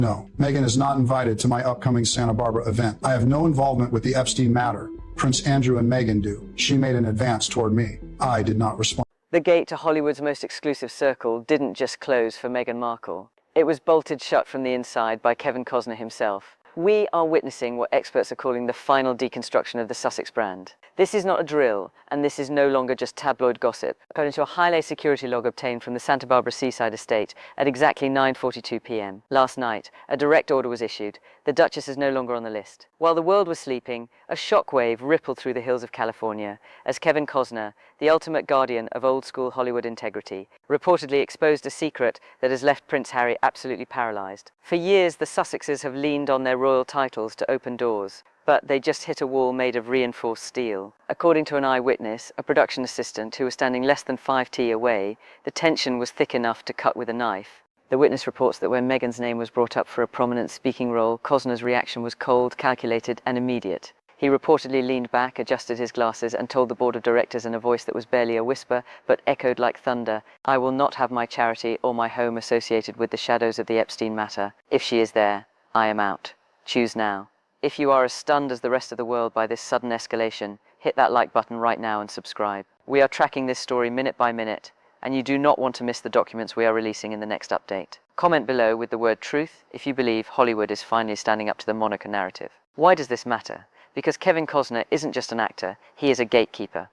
No, Meghan is not invited to my upcoming Santa Barbara event. I have no involvement with the Epstein matter. Prince Andrew and Meghan do. She made an advance toward me. I did not respond. The gate to Hollywood's most exclusive circle didn't just close for Meghan Markle. It was bolted shut from the inside by Kevin Costner himself. We are witnessing what experts are calling the final deconstruction of the Sussex brand. This is not a drill, and this is no longer just tabloid gossip. According to a high-lay security log obtained from the Santa Barbara seaside estate at exactly 9:42 p.m. last night, a direct order was issued. The Duchess is no longer on the list. While the world was sleeping, a shockwave rippled through the hills of California as Kevin Costner, the ultimate guardian of old-school Hollywood integrity, reportedly exposed a secret that has left Prince Harry absolutely paralyzed. For years, the Sussexes have leaned on their royal titles to open doors, but they just hit a wall made of reinforced steel. According to an eyewitness, a production assistant who was standing less than 5 feet away, the tension was thick enough to cut with a knife. The witness reports that when Meghan's name was brought up for a prominent speaking role, Costner's reaction was cold, calculated, and immediate. He reportedly leaned back, adjusted his glasses, and told the board of directors in a voice that was barely a whisper, but echoed like thunder, "I will not have my charity or my home associated with the shadows of the Epstein matter. If she is there, I am out. Choose now." If you are as stunned as the rest of the world by this sudden escalation, hit that like button right now and subscribe. We are tracking this story minute by minute, and you do not want to miss the documents we are releasing in the next update. Comment below with the word truth if you believe Hollywood is finally standing up to the monarch narrative. Why does this matter? Because Kevin Costner isn't just an actor, he is a gatekeeper.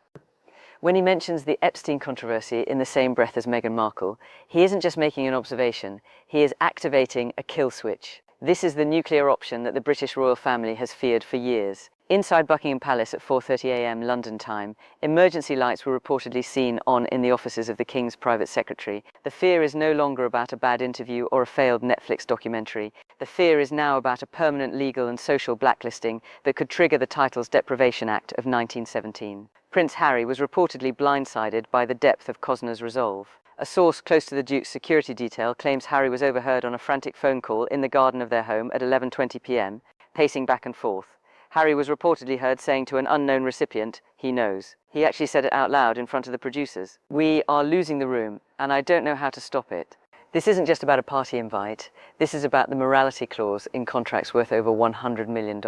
When he mentions the Epstein controversy in the same breath as Meghan Markle, he isn't just making an observation, he is activating a kill switch. This is the nuclear option that the British royal family has feared for years. Inside Buckingham Palace at 4:30 a.m. London time, emergency lights were reportedly seen on in the offices of the King's private secretary. The fear is no longer about a bad interview or a failed Netflix documentary. The fear is now about a permanent legal and social blacklisting that could trigger the Titles Deprivation Act of 1917. Prince Harry was reportedly blindsided by the depth of Costner's resolve. A source close to the Duke's security detail claims Harry was overheard on a frantic phone call in the garden of their home at 11:20 p.m, pacing back and forth. Harry was reportedly heard saying to an unknown recipient, "He knows." He actually said it out loud in front of the producers. "We are losing the room, and I don't know how to stop it." This isn't just about a party invite. This is about the morality clause in contracts worth over $100 million.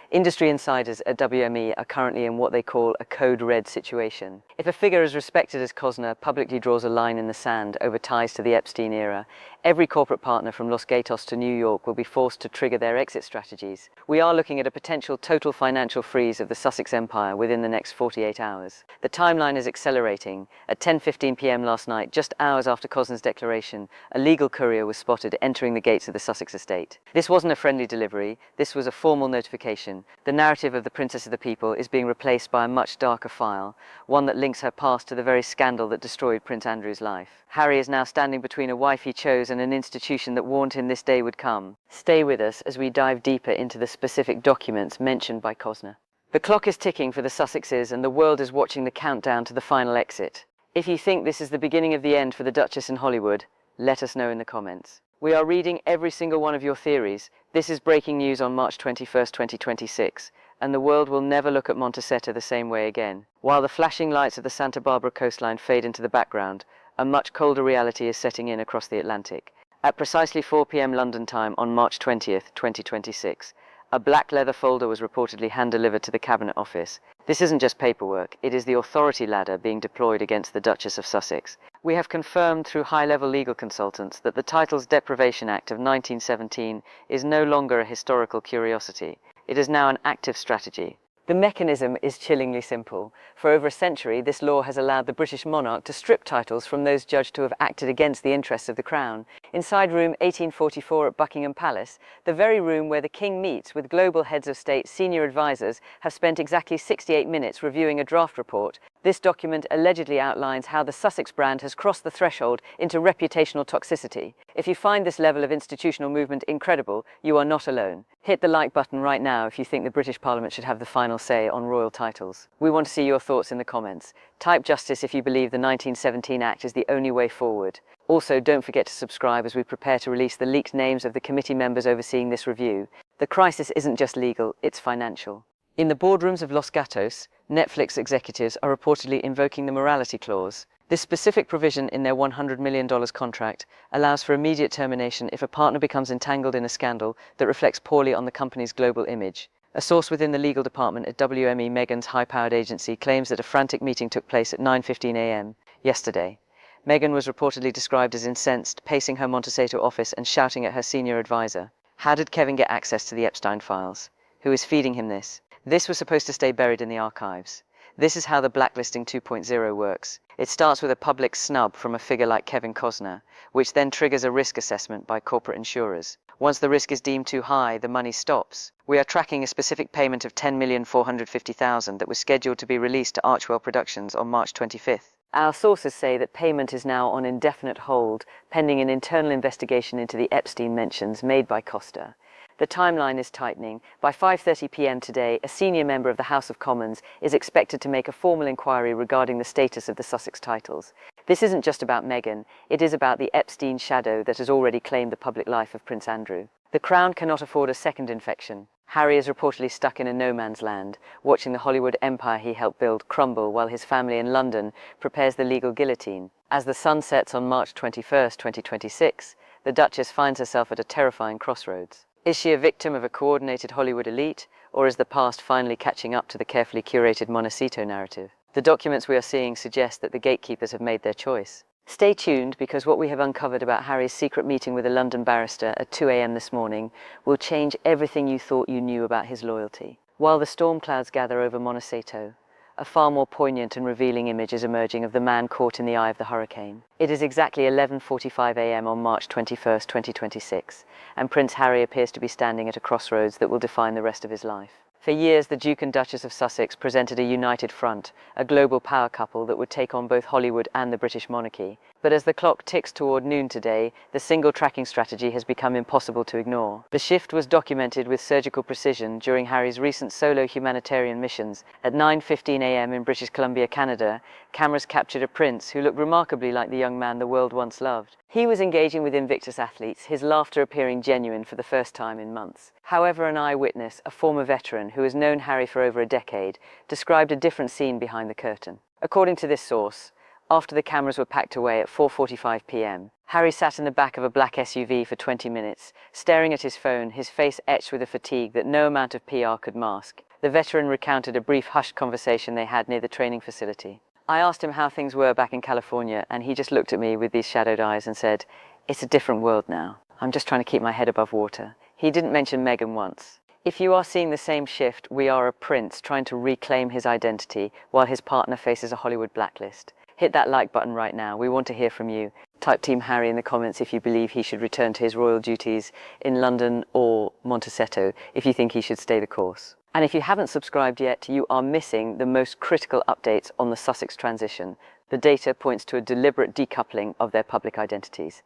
Industry insiders at WME are currently in what they call a code red situation. If a figure as respected as Costner publicly draws a line in the sand over ties to the Epstein era, every corporate partner from Los Gatos to New York will be forced to trigger their exit strategies. We are looking at a potential total financial freeze of the Sussex empire within the next 48 hours. The timeline is accelerating. At 10:15 p.m. last night, just hours after Costner's declaration, a legal courier was spotted entering the gates of the Sussex estate. This wasn't a friendly delivery, this was a formal notification. The narrative of the Princess of the People is being replaced by a much darker file, one that links her past to the very scandal that destroyed Prince Andrew's life. Harry is now standing between a wife he chose and an institution that warned him this day would come. Stay with us as we dive deeper into the specific documents mentioned by Costner. The clock is ticking for the Sussexes and the world is watching the countdown to the final exit. If you think this is the beginning of the end for the Duchess in Hollywood, let us know in the comments. We are reading every single one of your theories. This is breaking news on March 21st, 2026, and the world will never look at Montecito the same way again. While the flashing lights of the Santa Barbara coastline fade into the background, a much colder reality is setting in across the Atlantic. At precisely 4 p.m. London time on March 20th, 2026, a black leather folder was reportedly hand-delivered to the Cabinet Office. This isn't just paperwork, it is the authority ladder being deployed against the Duchess of Sussex. We have confirmed through high-level legal consultants that the Titles Deprivation Act of 1917 is no longer a historical curiosity. It is now an active strategy. The mechanism is chillingly simple. For over a century, this law has allowed the British monarch to strip titles from those judged to have acted against the interests of the Crown. Inside room 1844 at Buckingham Palace, the very room where the King meets with global heads of state, senior advisors have spent exactly 68 minutes reviewing a draft report. This document allegedly outlines how the Sussex brand has crossed the threshold into reputational toxicity. If you find this level of institutional movement incredible, you are not alone. Hit the like button right now if you think the British Parliament should have the final say on royal titles. We want to see your thoughts in the comments. Type justice if you believe the 1917 Act is the only way forward. Also, don't forget to subscribe as we prepare to release the leaked names of the committee members overseeing this review. The crisis isn't just legal, it's financial. In the boardrooms of Los Gatos, Netflix executives are reportedly invoking the morality clause. This specific provision in their $100 million contract allows for immediate termination if a partner becomes entangled in a scandal that reflects poorly on the company's global image. A source within the legal department at WME, Meghan's high-powered agency, claims that a frantic meeting took place at 9:15 a.m. yesterday. Meghan was reportedly described as incensed, pacing her Montecito office and shouting at her senior advisor. How did Kevin get access to the Epstein files? Who is feeding him this? This was supposed to stay buried in the archives. This is how the blacklisting 2.0 works. It starts with a public snub from a figure like Kevin Costner, which then triggers a risk assessment by corporate insurers. Once the risk is deemed too high, the money stops. We are tracking a specific payment of $10,450,000 that was scheduled to be released to Archwell Productions on March 25th. Our sources say that payment is now on indefinite hold, pending an internal investigation into the Epstein mentions made by Costner. The timeline is tightening. By 5:30 p.m. today, a senior member of the House of Commons is expected to make a formal inquiry regarding the status of the Sussex titles. This isn't just about Meghan, it is about the Epstein shadow that has already claimed the public life of Prince Andrew. The Crown cannot afford a second infection. Harry is reportedly stuck in a no-man's land, watching the Hollywood empire he helped build crumble while his family in London prepares the legal guillotine. As the sun sets on March 21st, 2026, the Duchess finds herself at a terrifying crossroads. Is she a victim of a coordinated Hollywood elite, or is the past finally catching up to the carefully curated Montecito narrative? The documents we are seeing suggest that the gatekeepers have made their choice. Stay tuned, because what we have uncovered about Harry's secret meeting with a London barrister at 2 a.m. this morning will change everything you thought you knew about his loyalty. While the storm clouds gather over Montecito, a far more poignant and revealing image is emerging of the man caught in the eye of the hurricane. It is exactly 11:45 a.m. on March 21st, 2026, and Prince Harry appears to be standing at a crossroads that will define the rest of his life. For years, the Duke and Duchess of Sussex presented a united front, a global power couple that would take on both Hollywood and the British monarchy. But as the clock ticks toward noon today, the single tracking strategy has become impossible to ignore. The shift was documented with surgical precision during Harry's recent solo humanitarian missions. At 9:15 a.m. in British Columbia, Canada, cameras captured a prince who looked remarkably like the young man the world once loved. He was engaging with Invictus athletes, his laughter appearing genuine for the first time in months. However, an eyewitness, a former veteran who has known Harry for over a decade, described a different scene behind the curtain. According to this source, after the cameras were packed away at 4:45 p.m., Harry sat in the back of a black SUV for 20 minutes, staring at his phone, his face etched with a fatigue that no amount of PR could mask. The veteran recounted a brief hushed conversation they had near the training facility. I asked him how things were back in California, and he just looked at me with these shadowed eyes and said, "It's a different world now. I'm just trying to keep my head above water." He didn't mention Meghan once. If you are seeing the same shift, we are a prince trying to reclaim his identity while his partner faces a Hollywood blacklist. Hit that like button right now. We want to hear from you. Type Team Harry in the comments if you believe he should return to his royal duties in London or Montecito if you think he should stay the course. And if you haven't subscribed yet, you are missing the most critical updates on the Sussex transition. The data points to a deliberate decoupling of their public identities.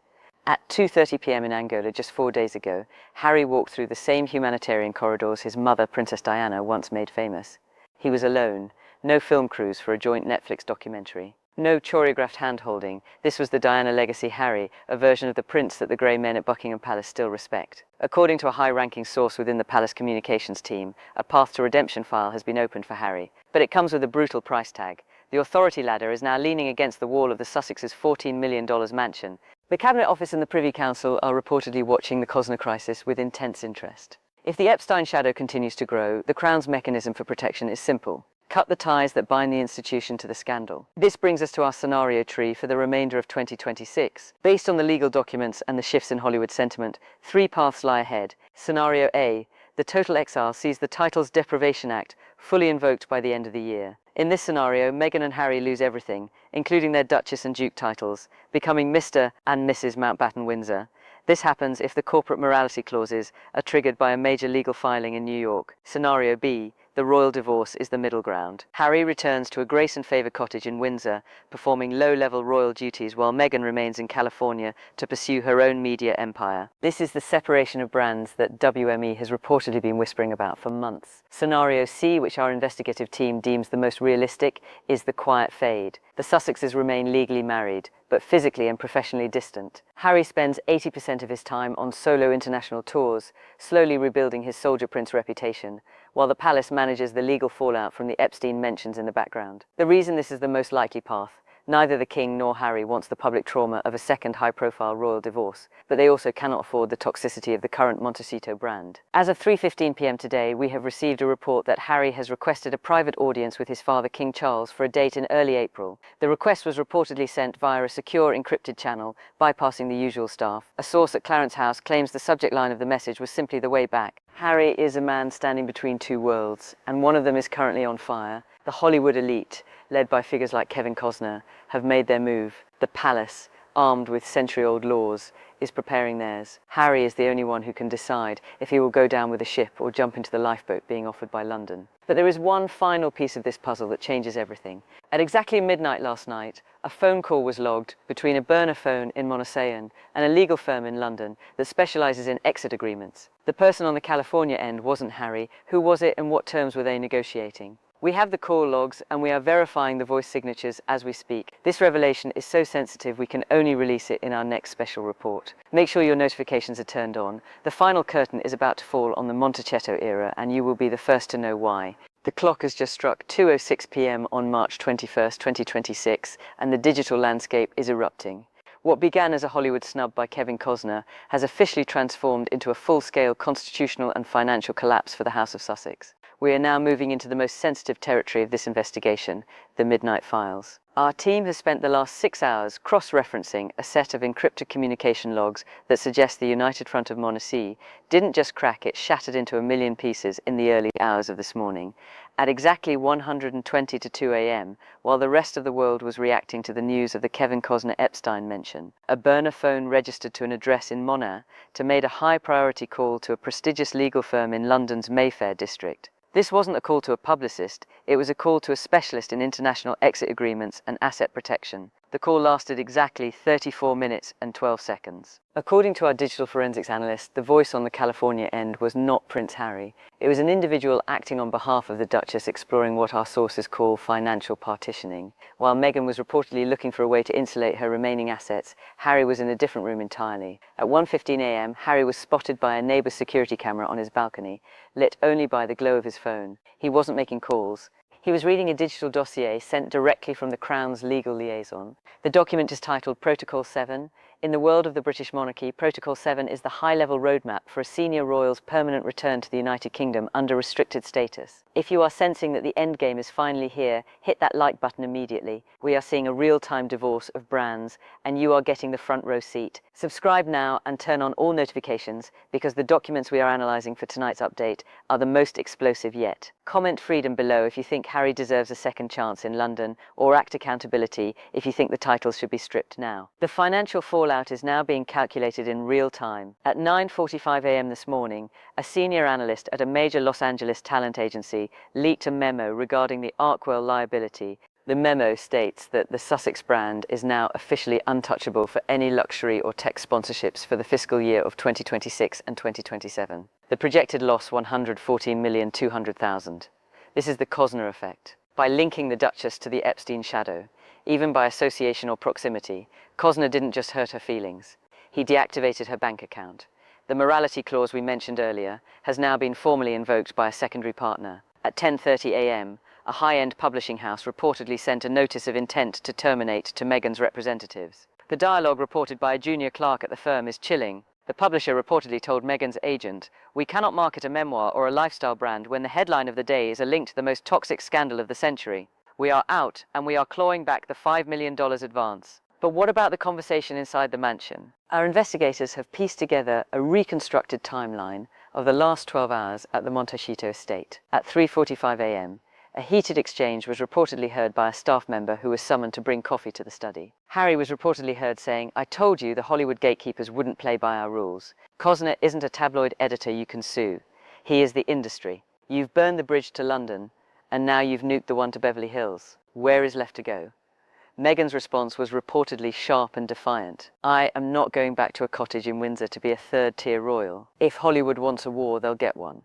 At 2:30 p.m. in Angola just 4 days ago, Harry walked through the same humanitarian corridors his mother, Princess Diana, once made famous. He was alone, no film crews for a joint Netflix documentary. No choreographed hand-holding. This was the Diana legacy Harry, a version of the prince that the grey men at Buckingham Palace still respect. According to a high-ranking source within the palace communications team, a path to redemption file has been opened for Harry. But it comes with a brutal price tag. The authority ladder is now leaning against the wall of the Sussex's $14 million mansion. The Cabinet Office and the Privy Council are reportedly watching the Costner crisis with intense interest. If the Epstein shadow continues to grow, the Crown's mechanism for protection is simple. Cut the ties that bind the institution to the scandal. This brings us to our scenario tree for the remainder of 2026. Based on the legal documents and the shifts in Hollywood sentiment, 3 paths lie ahead. Scenario A, the total exile sees the Titles Deprivation Act fully invoked by the end of the year. In this scenario, Meghan and Harry lose everything, including their Duchess and Duke titles, becoming Mr. and Mrs. Mountbatten Windsor. This happens if the corporate morality clauses are triggered by a major legal filing in New York. Scenario B, the royal divorce is the middle ground. Harry returns to a grace and favour cottage in Windsor, performing low-level royal duties while Meghan remains in California to pursue her own media empire. This is the separation of brands that WME has reportedly been whispering about for months. Scenario C, which our investigative team deems the most realistic, is the quiet fade. The Sussexes remain legally married, but physically and professionally distant. Harry spends 80% of his time on solo international tours, slowly rebuilding his soldier prince reputation, while the palace manages the legal fallout from the Epstein mentions in the background. The reason this is the most likely path, Neither the King nor Harry wants the public trauma of a second high-profile royal divorce, but they also cannot afford the toxicity of the current Montecito brand. As of 3:15 p.m. today, we have received a report that Harry has requested a private audience with his father, King Charles, for a date in early April. The request was reportedly sent via a secure encrypted channel, bypassing the usual staff. A source at Clarence House claims the subject line of the message was simply the way back. Harry is a man standing between two worlds, and one of them is currently on fire. The Hollywood elite, led by figures like Kevin Costner, have made their move. The palace, armed with century-old laws, is preparing theirs. Harry is the only one who can decide if he will go down with a ship or jump into the lifeboat being offered by London. But there is one final piece of this puzzle that changes everything. At exactly midnight last night, a phone call was logged between a burner phone in Montecito and a legal firm in London that specializes in exit agreements. The person on the California end wasn't Harry. Who was it and what terms were they negotiating? We have the call logs and we are verifying the voice signatures as we speak. This revelation is so sensitive we can only release it in our next special report. Make sure your notifications are turned on. The final curtain is about to fall on the Montecito era and you will be the first to know why. The clock has just struck 2:06 p.m. on March 21st, 2026 and the digital landscape is erupting. What began as a Hollywood snub by Kevin Costner has officially transformed into a full-scale constitutional and financial collapse for the House of Sussex. We are now moving into the most sensitive territory of this investigation, the Midnight Files. Our team has spent the last 6 hours cross-referencing a set of encrypted communication logs that suggest the United Front of Montecito didn't just crack, it shattered into a million pieces in the early hours of this morning. At exactly 1:20 to 2 a.m., while the rest of the world was reacting to the news of the Kevin Costner Epstein mention, a burner phone registered to an address in Montecito made a high-priority call to a prestigious legal firm in London's Mayfair district. This wasn't a call to a publicist, it was a call to a specialist in international exit agreements and asset protection. The call lasted exactly 34 minutes and 12 seconds. According to our digital forensics analyst, the voice on the California end was not Prince Harry. It was an individual acting on behalf of the Duchess exploring what our sources call financial partitioning. While Meghan was reportedly looking for a way to insulate her remaining assets, Harry was in a different room entirely. At 1:15 a.m., Harry was spotted by a neighbour's security camera on his balcony, lit only by the glow of his phone. He wasn't making calls. He was reading a digital dossier sent directly from the Crown's legal liaison. The document is titled Protocol 7. In the world of the British monarchy, Protocol 7 is the high-level roadmap for a senior royal's permanent return to the United Kingdom under restricted status. If you are sensing that the endgame is finally here, hit that like button immediately. We are seeing a real-time divorce of brands, and you are getting the front row seat. Subscribe now and turn on all notifications, because the documents we are analysing for tonight's update are the most explosive yet. Comment freedom below if you think Harry deserves a second chance in London, or act accountability if you think the titles should be stripped now. The financial fallout is now being calculated in real time. At 9:45 a.m. this morning, a senior analyst at a major Los Angeles talent agency leaked a memo regarding the Arkwell liability. The memo states that the Sussex brand is now officially untouchable for any luxury or tech sponsorships for the fiscal year of 2026 and 2027. The projected loss, $114,200,000. This is the Costner effect. By linking the Duchess to the Epstein shadow, even by association or proximity, Costner didn't just hurt her feelings. He deactivated her bank account. The morality clause we mentioned earlier has now been formally invoked by a secondary partner. At 10:30 a.m., a high-end publishing house reportedly sent a notice of intent to terminate to Meghan's representatives. The dialogue reported by a junior clerk at the firm is chilling. The publisher reportedly told Meghan's agent, "We cannot market a memoir or a lifestyle brand when the headline of the day is a link to the most toxic scandal of the century. We are out, and we are clawing back the $5 million advance." But what about the conversation inside the mansion? Our investigators have pieced together a reconstructed timeline of the last 12 hours at the Montecito estate. At 3:45 a.m., a heated exchange was reportedly heard by a staff member who was summoned to bring coffee to the study. Harry was reportedly heard saying, "I told you the Hollywood gatekeepers wouldn't play by our rules. Costner isn't a tabloid editor you can sue. He is the industry. You've burned the bridge to London, and now you've nuked the one to Beverly Hills. Where is left to go?" Meghan's response was reportedly sharp and defiant. "I am not going back to a cottage in Windsor to be a third-tier royal. If Hollywood wants a war, they'll get one.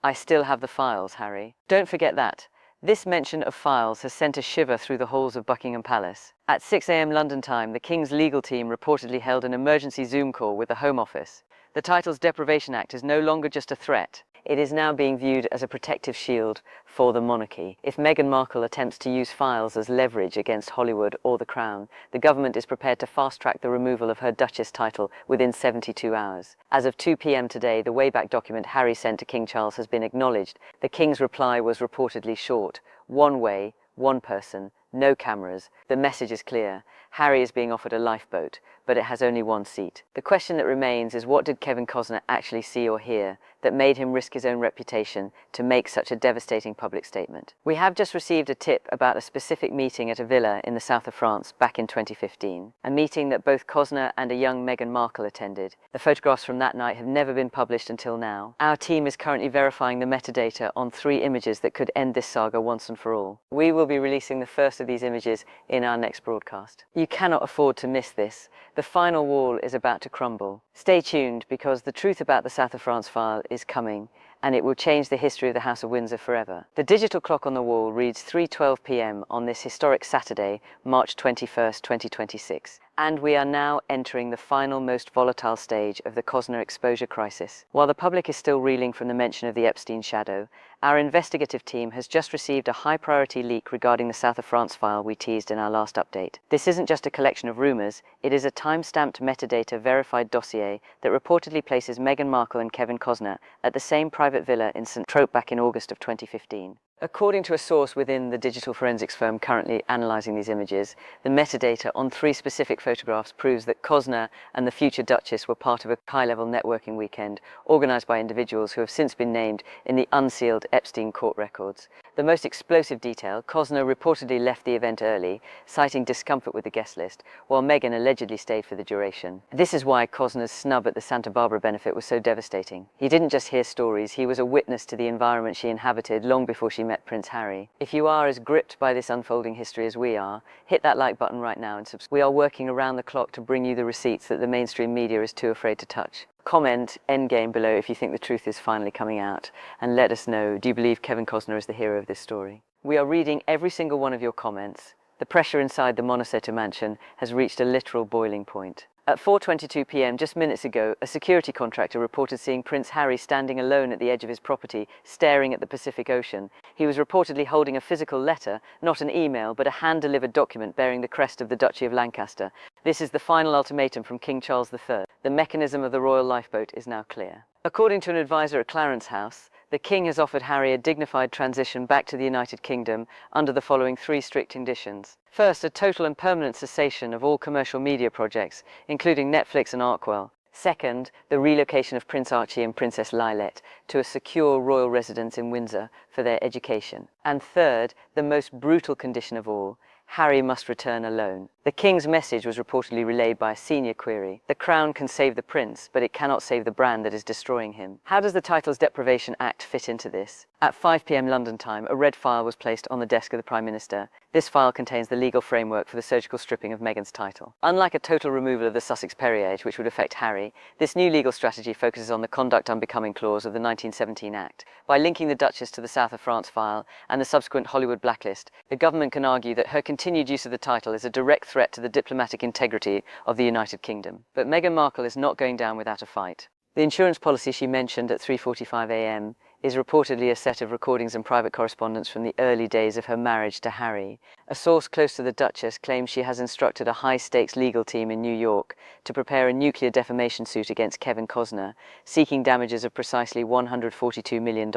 I still have the files, Harry. Don't forget that." This mention of files has sent a shiver through the halls of Buckingham Palace. At 6 a.m. London time, the King's legal team reportedly held an emergency Zoom call with the Home Office. The Titles Deprivation Act is no longer just a threat. It is now being viewed as a protective shield for the monarchy. If Meghan Markle attempts to use files as leverage against Hollywood or the Crown, the government is prepared to fast-track the removal of her Duchess title within 72 hours. As of 2 p.m. today, the Wayback document Harry sent to King Charles has been acknowledged. The King's reply was reportedly short: one way, one person, no cameras. The message is clear. Harry is being offered a lifeboat, but it has only one seat. The question that remains is, what did Kevin Costner actually see or hear that made him risk his own reputation to make such a devastating public statement? We have just received a tip about a specific meeting at a villa in the south of France back in 2015, a meeting that both Costner and a young Meghan Markle attended. The photographs from that night have never been published until now. Our team is currently verifying the metadata on 3 images that could end this saga once and for all. We will be releasing the first of these images in our next broadcast. You cannot afford to miss this. The final wall is about to crumble. Stay tuned, because the truth about the South of France file is coming, and it will change the history of the House of Windsor forever. The digital clock on the wall reads 3:12 p.m. on this historic Saturday, March 21st, 2026. And we are now entering the final, most volatile stage of the Costner exposure crisis. While the public is still reeling from the mention of the Epstein shadow, our investigative team has just received a high-priority leak regarding the South of France file we teased in our last update. This isn't just a collection of rumors, it is a time-stamped metadata-verified dossier that reportedly places Meghan Markle and Kevin Costner at the same private villa in St. Tropez back in August of 2015. According to a source within the digital forensics firm currently analysing these images, the metadata on 3 specific photographs proves that Costner and the future Duchess were part of a high-level networking weekend organised by individuals who have since been named in the unsealed Epstein court records. The most explosive detail: Costner reportedly left the event early, citing discomfort with the guest list, while Meghan allegedly stayed for the duration. This is why Costner's snub at the Santa Barbara benefit was so devastating. He didn't just hear stories, he was a witness to the environment she inhabited long before she met Prince Harry. If you are as gripped by this unfolding history as we are, hit that like button right now and subscribe. We are working around the clock to bring you the receipts that the mainstream media is too afraid to touch. Comment endgame below if you think the truth is finally coming out, and let us know, do you believe Kevin Costner is the hero of this story? We are reading every single one of your comments. The pressure inside the Montecito mansion has reached a literal boiling point. At 4:22 p.m, just minutes ago, a security contractor reported seeing Prince Harry standing alone at the edge of his property, staring at the Pacific Ocean. He was reportedly holding a physical letter, not an email, but a hand-delivered document bearing the crest of the Duchy of Lancaster. This is the final ultimatum from King Charles III. The mechanism of the royal lifeboat is now clear. According to an advisor at Clarence House, the King has offered Harry a dignified transition back to the United Kingdom under the following 3 strict conditions. First, a total and permanent cessation of all commercial media projects, including Netflix and Markle. Second, the relocation of Prince Archie and Princess Lilet to a secure royal residence in Windsor for their education. And third, the most brutal condition of all: Harry must return alone. The King's message was reportedly relayed by a senior query. The Crown can save the Prince, but it cannot save the brand that is destroying him. How does the Titles Deprivation Act fit into this? At 5 p.m. London time, a red file was placed on the desk of the Prime Minister. This file contains the legal framework for the surgical stripping of Meghan's title. Unlike a total removal of the Sussex peerage, which would affect Harry, this new legal strategy focuses on the Conduct Unbecoming clause of the 1917 Act. By linking the Duchess to the South of France file and the subsequent Hollywood blacklist, the government can argue that her continued use of the title is a direct threat to the diplomatic integrity of the United Kingdom. But Meghan Markle is not going down without a fight. The insurance policy she mentioned at 3:45 a.m. is reportedly a set of recordings and private correspondence from the early days of her marriage to Harry. A source close to the Duchess claims she has instructed a high-stakes legal team in New York to prepare a nuclear defamation suit against Kevin Costner, seeking damages of precisely $142 million.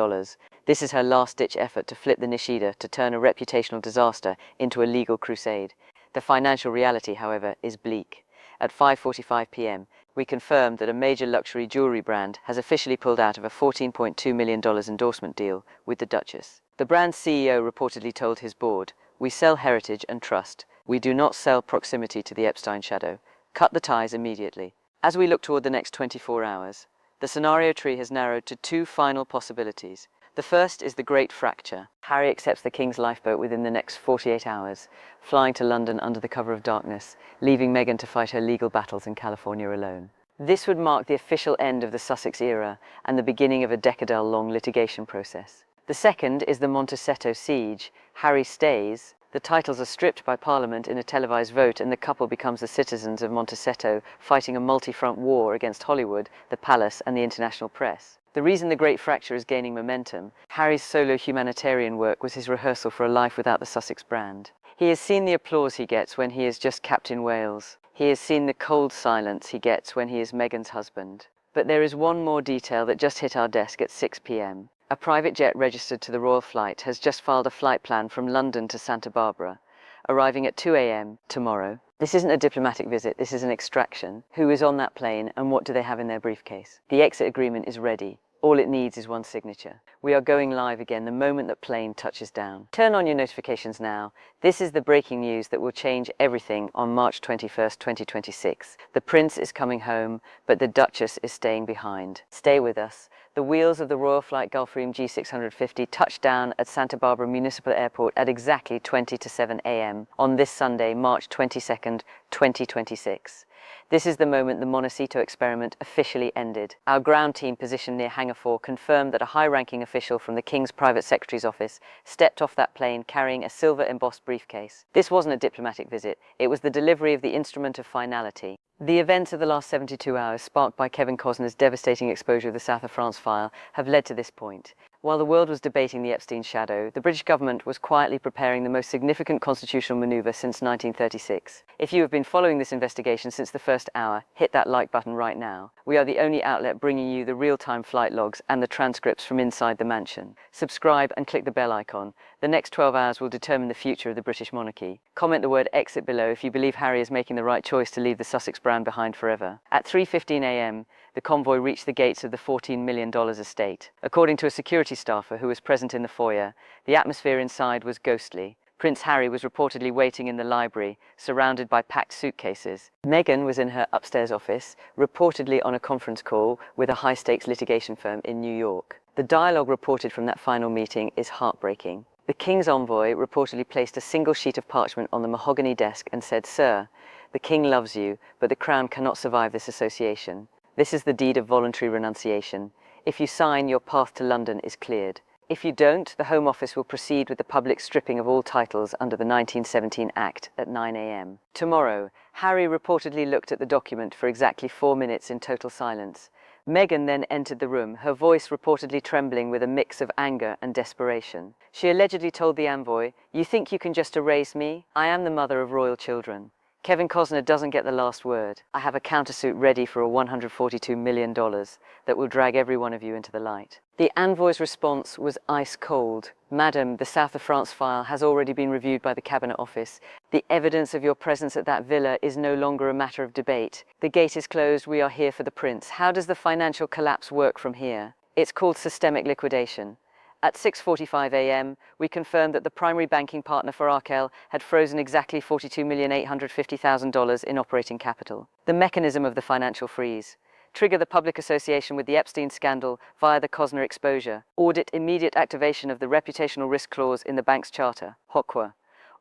This is her last-ditch effort to flip the Nishida to turn a reputational disaster into a legal crusade. The financial reality, however, is bleak. At 5:45 p.m, we confirmed that a major luxury jewelry brand has officially pulled out of a $14.2 million endorsement deal with the Duchess. The brand's CEO reportedly told his board, "We sell heritage and trust. We do not sell proximity to the Epstein shadow. Cut the ties immediately." As we look toward the next 24 hours, the scenario tree has narrowed to 2 final possibilities. The first is the Great Fracture. Harry accepts the King's lifeboat within the next 48 hours, flying to London under the cover of darkness, leaving Meghan to fight her legal battles in California alone. This would mark the official end of the Sussex era and the beginning of a decade-long litigation process. The second is the Montecito siege. Harry stays, The titles are stripped by Parliament in a televised vote, and the couple becomes the citizens of Montecito, fighting a multi-front war against Hollywood, the palace, and the international press. The reason the great fracture is gaining momentum: Harry's solo humanitarian work was his rehearsal for a life without the Sussex brand. He has seen the applause he gets when he is just Captain Wales. He has seen the cold silence he gets when he is Meghan's husband. But there is one more detail that just hit our desk at 6 p.m. A private jet registered to the royal flight has just filed a flight plan from London to Santa Barbara, arriving at 2 a.m. tomorrow. This isn't a diplomatic visit, this is an extraction. Who is on that plane and what do they have in their briefcase? The exit agreement is ready. All it needs is one signature. We are going live again the moment that plane touches down. Turn on your notifications now. This is the breaking news that will change everything on March 21st, 2026. The Prince is coming home, but the Duchess is staying behind. Stay with us. The wheels of the Royal Flight Gulfstream G650 touch down at Santa Barbara Municipal Airport at exactly 20 to 7 a.m. on this Sunday, March 22nd, 2026. This is the moment the Montecito experiment officially ended. Our ground team positioned near Hangar 4 confirmed that a high-ranking official from the King's Private Secretary's office stepped off that plane carrying a silver-embossed briefcase. This wasn't a diplomatic visit, it was the delivery of the instrument of finality. The events of the last 72 hours, sparked by Kevin Costner's devastating exposure of the South of France file, have led to this point. While the world was debating the Epstein shadow, the British government was quietly preparing the most significant constitutional manoeuvre since 1936. If you have been following this investigation since the first hour, hit that like button right now. We are the only outlet bringing you the real-time flight logs and the transcripts from inside the mansion. Subscribe and click the bell icon. The next 12 hours will determine the future of the British monarchy. Comment the word exit below if you believe Harry is making the right choice to leave the Sussex brand behind forever. At 3:15 a.m, the convoy reached the gates of the $14 million estate. According to a security staffer who was present in the foyer, the atmosphere inside was ghostly. Prince Harry was reportedly waiting in the library, surrounded by packed suitcases. Meghan was in her upstairs office, reportedly on a conference call with a high-stakes litigation firm in New York. The dialogue reported from that final meeting is heartbreaking. The King's envoy reportedly placed a single sheet of parchment on the mahogany desk and said, "Sir, the King loves you, but the Crown cannot survive this association. This is the deed of voluntary renunciation. If you sign, your path to London is cleared. If you don't, the Home Office will proceed with the public stripping of all titles under the 1917 Act at 9 a.m. Tomorrow, Harry reportedly looked at the document for exactly 4 minutes in total silence. Meghan then entered the room, her voice reportedly trembling with a mix of anger and desperation. She allegedly told the envoy, "You think you can just erase me? I am the mother of royal children. Kevin Costner doesn't get the last word. I have a countersuit ready for a $142 million that will drag every one of you into the light." The envoy's response was ice cold. "Madam, the South of France file has already been reviewed by the Cabinet Office. The evidence of your presence at that villa is no longer a matter of debate. The gate is closed, we are here for the Prince. How does the financial collapse work from here? It's called systemic liquidation." At 6:45 a.m, we confirmed that the primary banking partner for Markle had frozen exactly $42,850,000 in operating capital. The mechanism of the financial freeze: trigger the public association with the Epstein scandal via the Costner exposure, audit immediate activation of the reputational risk clause in the bank's charter, HOCWA.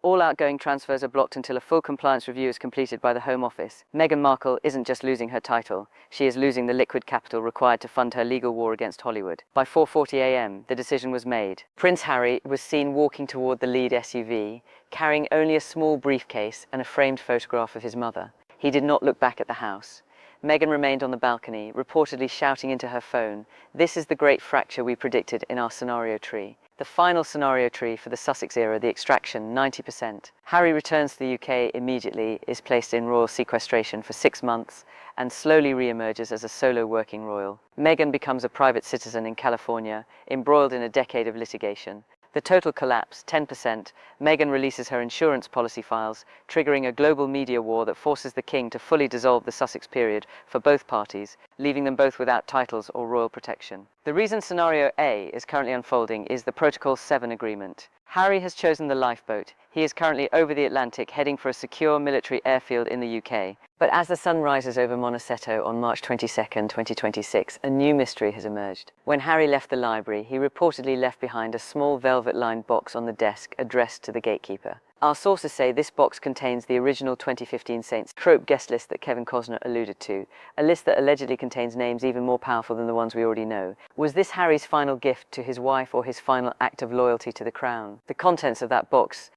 All outgoing transfers are blocked until a full compliance review is completed by the Home Office. Meghan Markle isn't just losing her title, she is losing the liquid capital required to fund her legal war against Hollywood. By 4:40 a.m, the decision was made. Prince Harry was seen walking toward the lead SUV, carrying only a small briefcase and a framed photograph of his mother. He did not look back at the house. Meghan remained on the balcony, reportedly shouting into her phone, "This is the great fracture we predicted in our scenario tree." The final scenario tree for the Sussex era, the extraction, 90%. Harry returns to the UK immediately, is placed in royal sequestration for 6 months, and slowly re-emerges as a solo working royal. Meghan becomes a private citizen in California, embroiled in a decade of litigation. The total collapse, 10%. Meghan releases her insurance policy files, triggering a global media war that forces the King to fully dissolve the Sussex period for both parties, leaving them both without titles or royal protection. The reason Scenario A is currently unfolding is the Protocol 7 agreement. Harry has chosen the lifeboat. He is currently over the Atlantic, heading for a secure military airfield in the UK. But as the sun rises over Montecito on March 22nd, 2026, a new mystery has emerged. When Harry left the library, he reportedly left behind a small velvet-lined box on the desk addressed to the gatekeeper. Our sources say this box contains the original 2015 Saints Trope guest list that Kevin Costner alluded to, a list that allegedly contains names even more powerful than the ones we already know. Was this Harry's final gift to his wife or his final act of loyalty to the Crown? The contents of that box